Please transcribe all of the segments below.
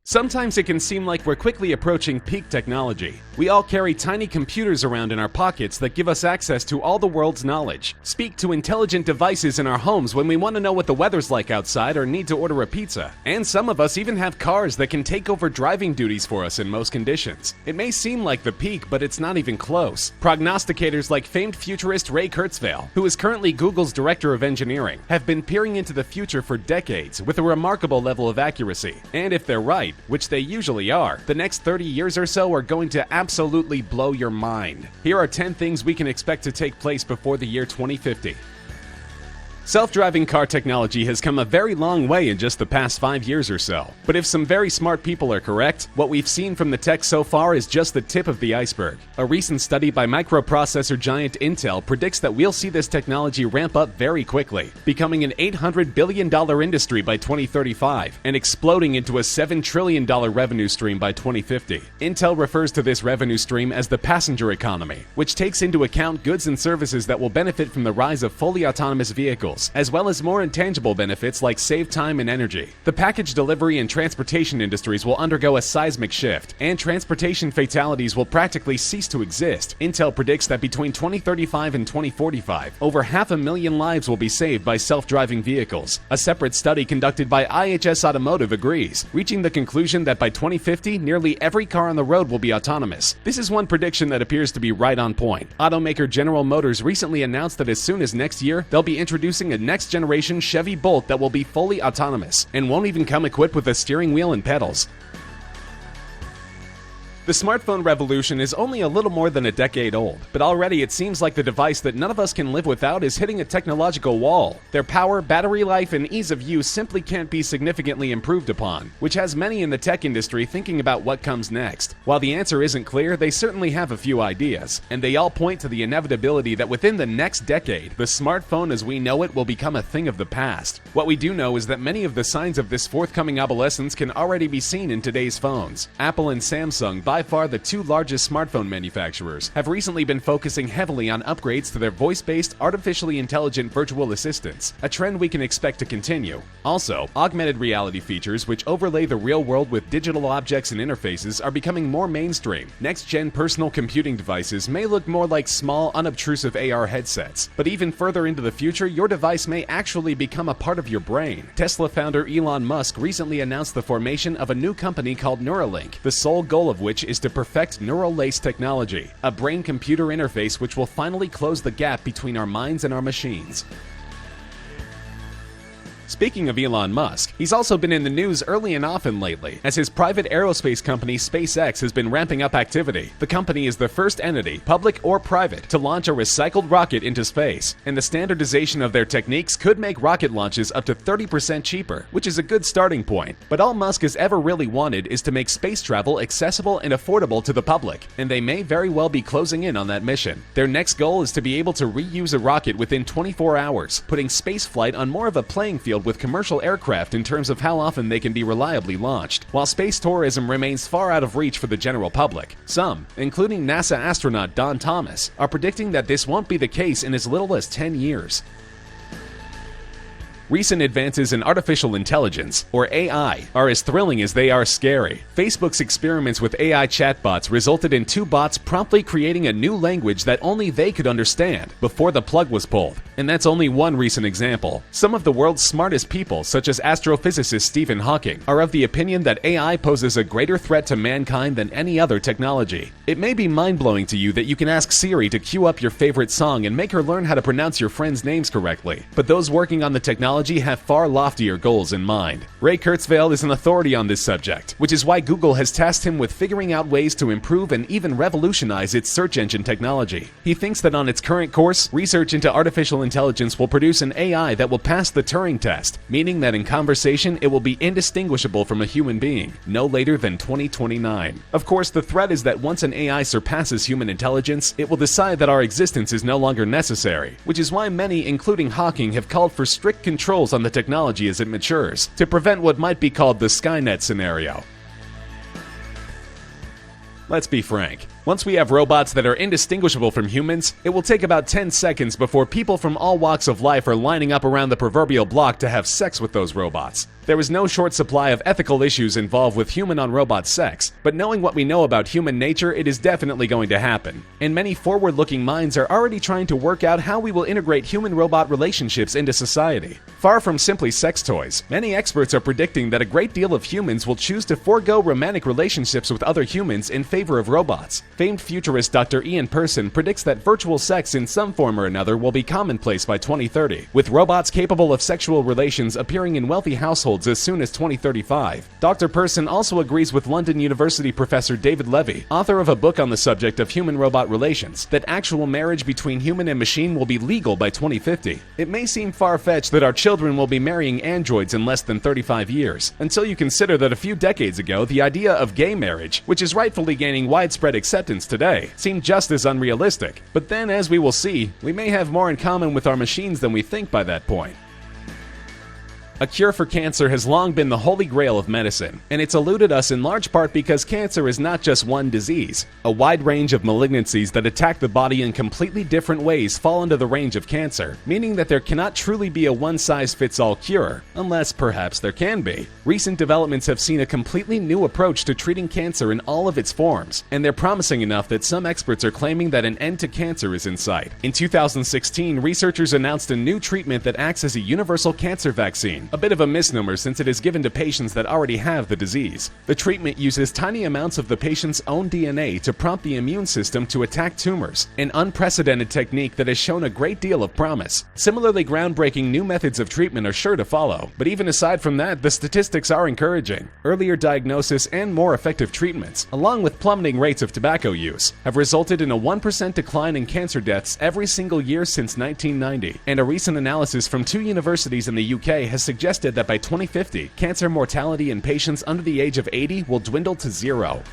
Sometimes it can seem like we're quickly approaching peak technology. We all carry tiny computers around in our pockets that give us access to all the world's knowledge, speak to intelligent devices in our homes when we want to know what the weather's like outside or need to order a pizza. And some of us even have cars that can take over driving duties for us in most conditions. It may seem like the peak, but it's not even close. Prognosticators like famed futurist Ray Kurzweil, who is currently Google's director of engineering, have been peering into the future for decades with a remarkable level of accuracy. And if they're right, which they usually are, the next 30 years or so are going to absolutely blow your mind. Here are 10 things we can expect to take place before the year 2050. Self-driving car technology has come a very long way in just the past 5 years or so. But if some very smart people are correct, what we've seen from the tech so far is just the tip of the iceberg. A recent study by microprocessor giant Intel predicts that we'll see this technology ramp up very quickly, becoming an $800 billion industry by 2035 and exploding into a $7 trillion revenue stream by 2050. Intel refers to this revenue stream as the passenger economy, which takes into account goods and services that will benefit from the rise of fully autonomous vehicles, as well as more intangible benefits like saved time and energy. The package delivery and transportation industries will undergo a seismic shift, and transportation fatalities will practically cease to exist. Intel predicts that between 2035 and 2045, over 500,000 lives will be saved by self-driving vehicles. A separate study conducted by IHS Automotive agrees, reaching the conclusion that by 2050, nearly every car on the road will be autonomous. This is one prediction that appears to be right on point. Automaker General Motors recently announced that as soon as next year, they'll be introducing a next-generation Chevy Bolt that will be fully autonomous and won't even come equipped with a steering wheel and pedals. The smartphone revolution is only a little more than a decade old, but already it seems like the device that none of us can live without is hitting a technological wall. Their power, battery life, and ease of use simply can't be significantly improved upon, which has many in the tech industry thinking about what comes next. While the answer isn't clear, they certainly have a few ideas, and they all point to the inevitability that within the next decade, the smartphone as we know it will become a thing of the past. What we do know is that many of the signs of this forthcoming obsolescence can already be seen in today's phones. Apple and Samsung, by far the two largest smartphone manufacturers, have recently been focusing heavily on upgrades to their voice-based, artificially intelligent virtual assistants, a trend we can expect to continue. Also, augmented reality features which overlay the real world with digital objects and interfaces are becoming more mainstream. Next-gen personal computing devices may look more like small, unobtrusive AR headsets, but even further into the future, your device may actually become a part of your brain. Tesla founder Elon Musk recently announced the formation of a new company called Neuralink, the sole goal of which is to perfect neural lace technology, a brain-computer interface which will finally close the gap between our minds and our machines. Speaking of Elon Musk, he's also been in the news early and often lately, as his private aerospace company SpaceX has been ramping up activity. The company is the first entity, public or private, to launch a recycled rocket into space, and the standardization of their techniques could make rocket launches up to 30% cheaper, which is a good starting point. But all Musk has ever really wanted is to make space travel accessible and affordable to the public, and they may very well be closing in on that mission. Their next goal is to be able to reuse a rocket within 24 hours, putting spaceflight on more of a playing field with commercial aircraft in terms of how often they can be reliably launched. While space tourism remains far out of reach for the general public, some, including NASA astronaut Don Thomas, are predicting that this won't be the case in as little as 10 years. Recent advances in artificial intelligence, or AI, are as thrilling as they are scary. Facebook's experiments with AI chatbots resulted in two bots promptly creating a new language that only they could understand before the plug was pulled. And that's only one recent example. Some of the world's smartest people, such as astrophysicist Stephen Hawking, are of the opinion that AI poses a greater threat to mankind than any other technology. It may be mind-blowing to you that you can ask Siri to cue up your favorite song and make her learn how to pronounce your friends' names correctly, but those working on the technology have far loftier goals in mind. Ray Kurzweil is an authority on this subject, which is why Google has tasked him with figuring out ways to improve and even revolutionize its search engine technology. He thinks that on its current course, research into artificial intelligence will produce an AI that will pass the Turing test, meaning that in conversation it will be indistinguishable from a human being, no later than 2029. Of course, the threat is that once an AI surpasses human intelligence, it will decide that our existence is no longer necessary, which is why many, including Hawking, have called for strict controls on the technology as it matures, to prevent what might be called the Skynet scenario. Let's be frank. Once we have robots that are indistinguishable from humans, it will take about 10 seconds before people from all walks of life are lining up around the proverbial block to have sex with those robots. There is no short supply of ethical issues involved with human-on-robot sex, but knowing what we know about human nature, it is definitely going to happen. And many forward-looking minds are already trying to work out how we will integrate human-robot relationships into society. Far from simply sex toys, many experts are predicting that a great deal of humans will choose to forego romantic relationships with other humans in favor of robots. Famed futurist Dr. Ian Person predicts that virtual sex in some form or another will be commonplace by 2030, with robots capable of sexual relations appearing in wealthy households as soon as 2035. Dr. Person also agrees with London University professor David Levy, author of a book on the subject of human-robot relations, that actual marriage between human and machine will be legal by 2050. It may seem far-fetched that our children will be marrying androids in less than 35 years, until you consider that a few decades ago, the idea of gay marriage, which is rightfully gaining widespread acceptance today, seemed just as unrealistic. But then, as we will see, we may have more in common with our machines than we think by that point. A cure for cancer has long been the holy grail of medicine, and it's eluded us in large part because cancer is not just one disease. A wide range of malignancies that attack the body in completely different ways fall into the range of cancer, meaning that there cannot truly be a one-size-fits-all cure, unless perhaps there can be. Recent developments have seen a completely new approach to treating cancer in all of its forms, and they're promising enough that some experts are claiming that an end to cancer is in sight. In 2016, researchers announced a new treatment that acts as a universal cancer vaccine. A bit of a misnomer since it is given to patients that already have the disease. The treatment uses tiny amounts of the patient's own DNA to prompt the immune system to attack tumors, an unprecedented technique that has shown a great deal of promise. Similarly, groundbreaking new methods of treatment are sure to follow, but even aside from that, the statistics are encouraging. Earlier diagnosis and more effective treatments, along with plummeting rates of tobacco use, have resulted in a 1% decline in cancer deaths every single year since 1990, and a recent analysis from 2 universities in the UK has suggested that by 2050, cancer mortality in patients under the age of 80 will dwindle to 0.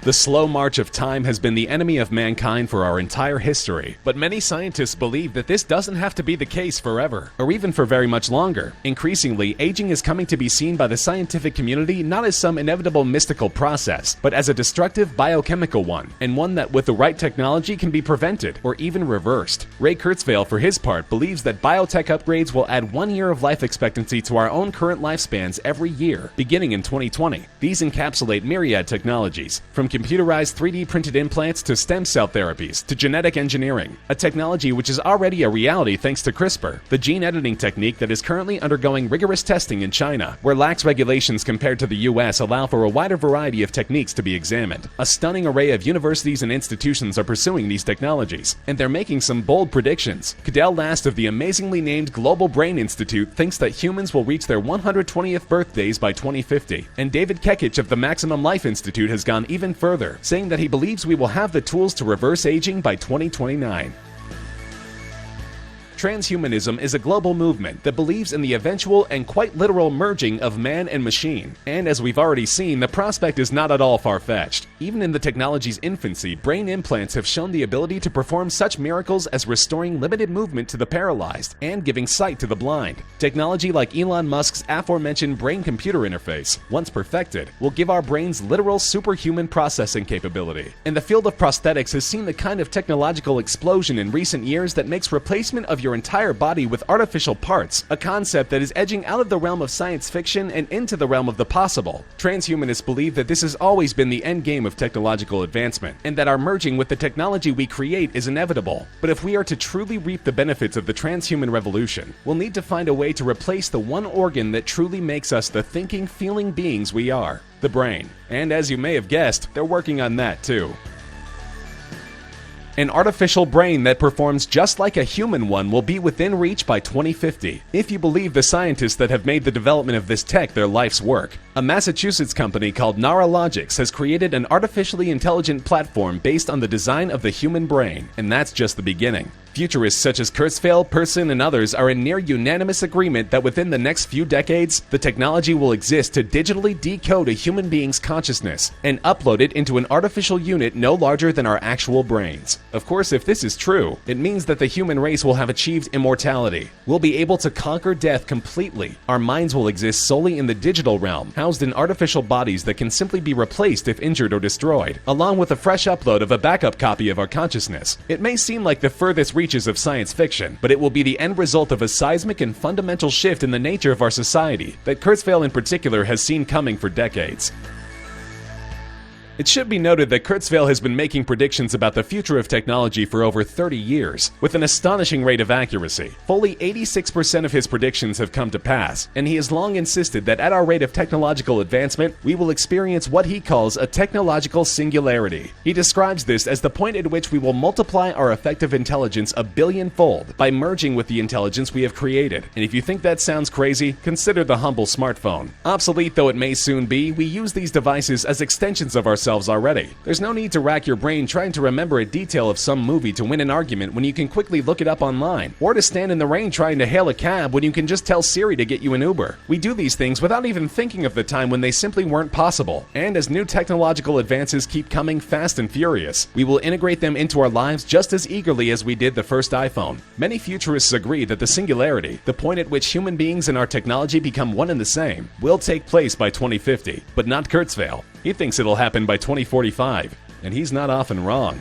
The slow march of time has been the enemy of mankind for our entire history, but many scientists believe that this doesn't have to be the case forever, or even for very much longer. Increasingly, aging is coming to be seen by the scientific community not as some inevitable mystical process, but as a destructive biochemical one, and one that with the right technology can be prevented, or even reversed. Ray Kurzweil, for his part, believes that biotech upgrades will add 1 year of life expectancy to our own current lifespans every year, beginning in 2020. These encapsulate myriad technologies, from computerized 3D printed implants to stem cell therapies to genetic engineering, a technology which is already a reality thanks to CRISPR, the gene editing technique that is currently undergoing rigorous testing in China, where lax regulations compared to the US allow for a wider variety of techniques to be examined. A stunning array of universities and institutions are pursuing these technologies, and they're making some bold predictions. Cadell Last of the amazingly named Global Brain Institute thinks that humans will reach their 120th birthdays by 2050, and David Kekich of the Maximum Life Institute has gone even further, saying that he believes we will have the tools to reverse aging by 2029. Transhumanism is a global movement that believes in the eventual and quite literal merging of man and machine. And as we've already seen, the prospect is not at all far-fetched. Even in the technology's infancy, brain implants have shown the ability to perform such miracles as restoring limited movement to the paralyzed and giving sight to the blind. Technology like Elon Musk's aforementioned brain-computer interface, once perfected, will give our brains literal superhuman processing capability. And the field of prosthetics has seen the kind of technological explosion in recent years that makes replacement of your entire body with artificial parts, a concept that is edging out of the realm of science fiction and into the realm of the possible. Transhumanists believe that this has always been the end game of technological advancement, and that our merging with the technology we create is inevitable. But if we are to truly reap the benefits of the transhuman revolution, we'll need to find a way to replace the one organ that truly makes us the thinking, feeling beings we are, the brain. And as you may have guessed, they're working on that too. An artificial brain that performs just like a human one will be within reach by 2050, if you believe the scientists that have made the development of this tech their life's work. A Massachusetts company called Neurologics has created an artificially intelligent platform based on the design of the human brain, and that's just the beginning. Futurists such as Kurzweil, Persson, and others are in near unanimous agreement that within the next few decades, the technology will exist to digitally decode a human being's consciousness and upload it into an artificial unit no larger than our actual brains. Of course, if this is true, it means that the human race will have achieved immortality. We'll be able to conquer death completely. Our minds will exist solely in the digital realm, housed in artificial bodies that can simply be replaced if injured or destroyed, along with a fresh upload of a backup copy of our consciousness. It may seem like the furthest reaches of science fiction, but it will be the end result of a seismic and fundamental shift in the nature of our society that Kurzweil in particular has seen coming for decades. It should be noted that Kurzweil has been making predictions about the future of technology for over 30 years, with an astonishing rate of accuracy. Fully 86% of his predictions have come to pass, and he has long insisted that at our rate of technological advancement, we will experience what he calls a technological singularity. He describes this as the point at which we will multiply our effective intelligence a billion-fold by merging with the intelligence we have created. And if you think that sounds crazy, consider the humble smartphone. Obsolete though it may soon be, we use these devices as extensions of ourselves already. There's no need to rack your brain trying to remember a detail of some movie to win an argument when you can quickly look it up online, or to stand in the rain trying to hail a cab when you can just tell Siri to get you an Uber. We do these things without even thinking of the time when they simply weren't possible. And as new technological advances keep coming fast and furious, we will integrate them into our lives just as eagerly as we did the first iPhone. Many futurists agree that the singularity, the point at which human beings and our technology become one and the same, will take place by 2050, but not Kurzweil. He thinks it'll happen by 2045, and he's not often wrong.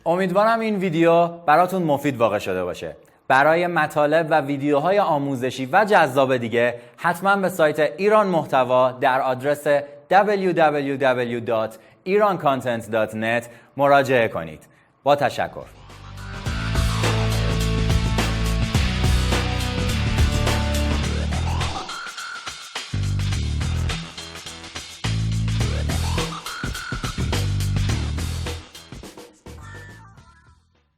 امیدوارم این ویدیو براتون مفید واقع شده باشه. برای مطالب و ویدیوهای آموزشی و جذاب دیگه حتما به سایت ایران محتوا در آدرس www.irancontent.net مراجعه کنید. با تشکر.